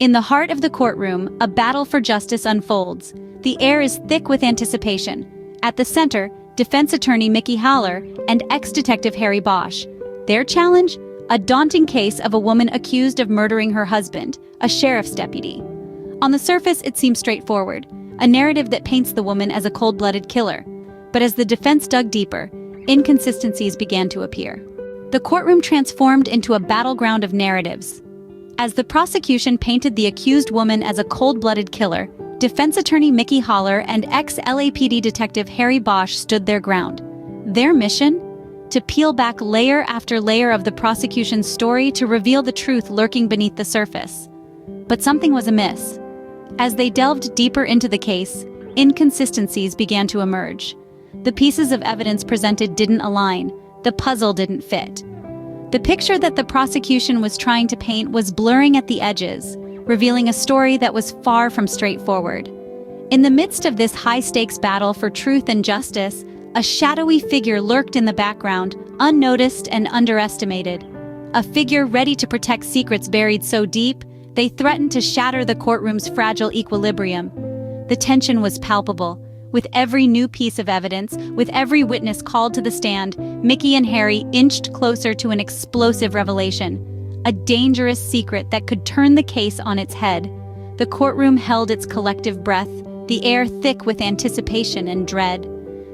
In the heart of the courtroom, a battle for justice unfolds. The air is thick with anticipation. At the center, defense attorney Mickey Haller and ex-detective Harry Bosch. Their challenge? A daunting case of a woman accused of murdering her husband, a sheriff's deputy. On the surface, it seems straightforward, a narrative that paints the woman as a cold-blooded killer. But as the defense dug deeper, inconsistencies began to appear. The courtroom transformed into a battleground of narratives. As the prosecution painted the accused woman as a cold-blooded killer, defense attorney Mickey Haller and ex-LAPD detective Harry Bosch stood their ground. Their mission? To peel back layer after layer of the prosecution's story to reveal the truth lurking beneath the surface. But something was amiss. As they delved deeper into the case, inconsistencies began to emerge. The pieces of evidence presented didn't align. The puzzle didn't fit. The picture that the prosecution was trying to paint was blurring at the edges, revealing a story that was far from straightforward. In the midst of this high-stakes battle for truth and justice, a shadowy figure lurked in the background, unnoticed and underestimated. A figure ready to protect secrets buried so deep, they threatened to shatter the courtroom's fragile equilibrium. The tension was palpable. With every new piece of evidence, with every witness called to the stand, Mickey and Harry inched closer to an explosive revelation. A dangerous secret that could turn the case on its head. The courtroom held its collective breath, the air thick with anticipation and dread.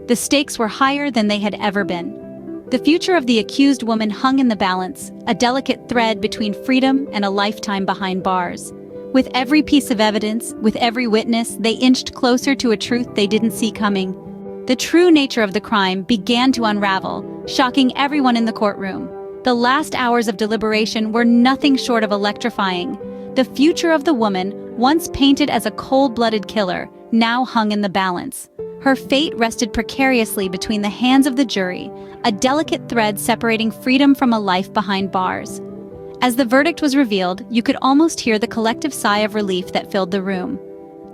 The stakes were higher than they had ever been. The future of the accused woman hung in the balance, a delicate thread between freedom and a lifetime behind bars. With every piece of evidence, with every witness, they inched closer to a truth they didn't see coming. The true nature of the crime began to unravel, shocking everyone in the courtroom. The last hours of deliberation were nothing short of electrifying. The future of the woman, once painted as a cold-blooded killer, now hung in the balance. Her fate rested precariously between the hands of the jury, a delicate thread separating freedom from a life behind bars. As the verdict was revealed, you could almost hear the collective sigh of relief that filled the room.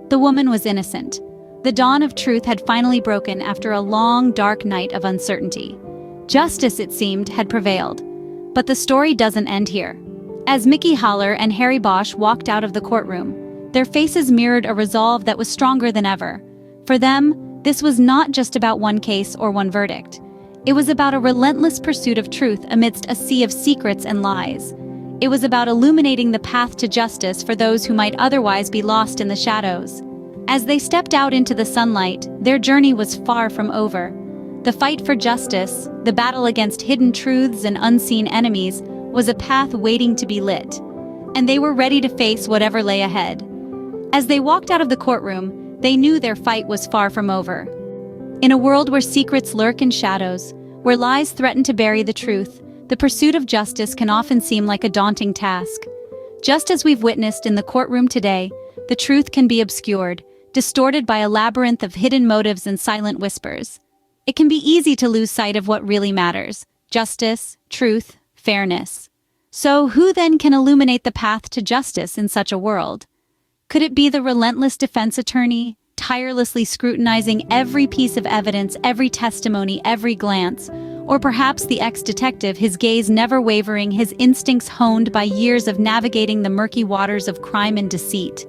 The woman was innocent. The dawn of truth had finally broken after a long, dark night of uncertainty. Justice, it seemed, had prevailed. But the story doesn't end here. As Mickey Haller and Harry Bosch walked out of the courtroom, their faces mirrored a resolve that was stronger than ever. For them, this was not just about one case or one verdict. It was about a relentless pursuit of truth amidst a sea of secrets and lies. It was about illuminating the path to justice for those who might otherwise be lost in the shadows. As they stepped out into the sunlight, their journey was far from over. The fight for justice, the battle against hidden truths and unseen enemies, was a path waiting to be lit. And they were ready to face whatever lay ahead. As they walked out of the courtroom, they knew their fight was far from over. In a world where secrets lurk in shadows, where lies threaten to bury the truth, the pursuit of justice can often seem like a daunting task. Just as we've witnessed in the courtroom today, the truth can be obscured, distorted by a labyrinth of hidden motives and silent whispers. It can be easy to lose sight of what really matters: justice, truth, fairness. So who then can illuminate the path to justice in such a world? Could it be the relentless defense attorney, tirelessly scrutinizing every piece of evidence, every testimony, every glance? Or perhaps the ex-detective, his gaze never wavering, his instincts honed by years of navigating the murky waters of crime and deceit?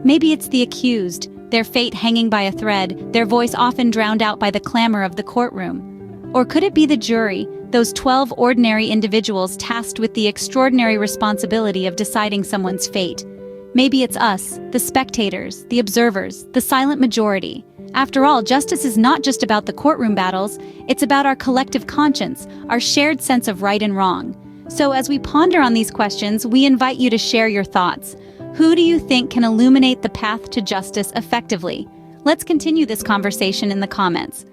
Maybe it's the accused, their fate hanging by a thread, their voice often drowned out by the clamor of the courtroom. Or could it be the jury, those 12 ordinary individuals tasked with the extraordinary responsibility of deciding someone's fate? Maybe it's us, the spectators, the observers, the silent majority. After all, justice is not just about the courtroom battles, it's about our collective conscience, our shared sense of right and wrong. So as we ponder on these questions, we invite you to share your thoughts. Who do you think can illuminate the path to justice effectively? Let's continue this conversation in the comments.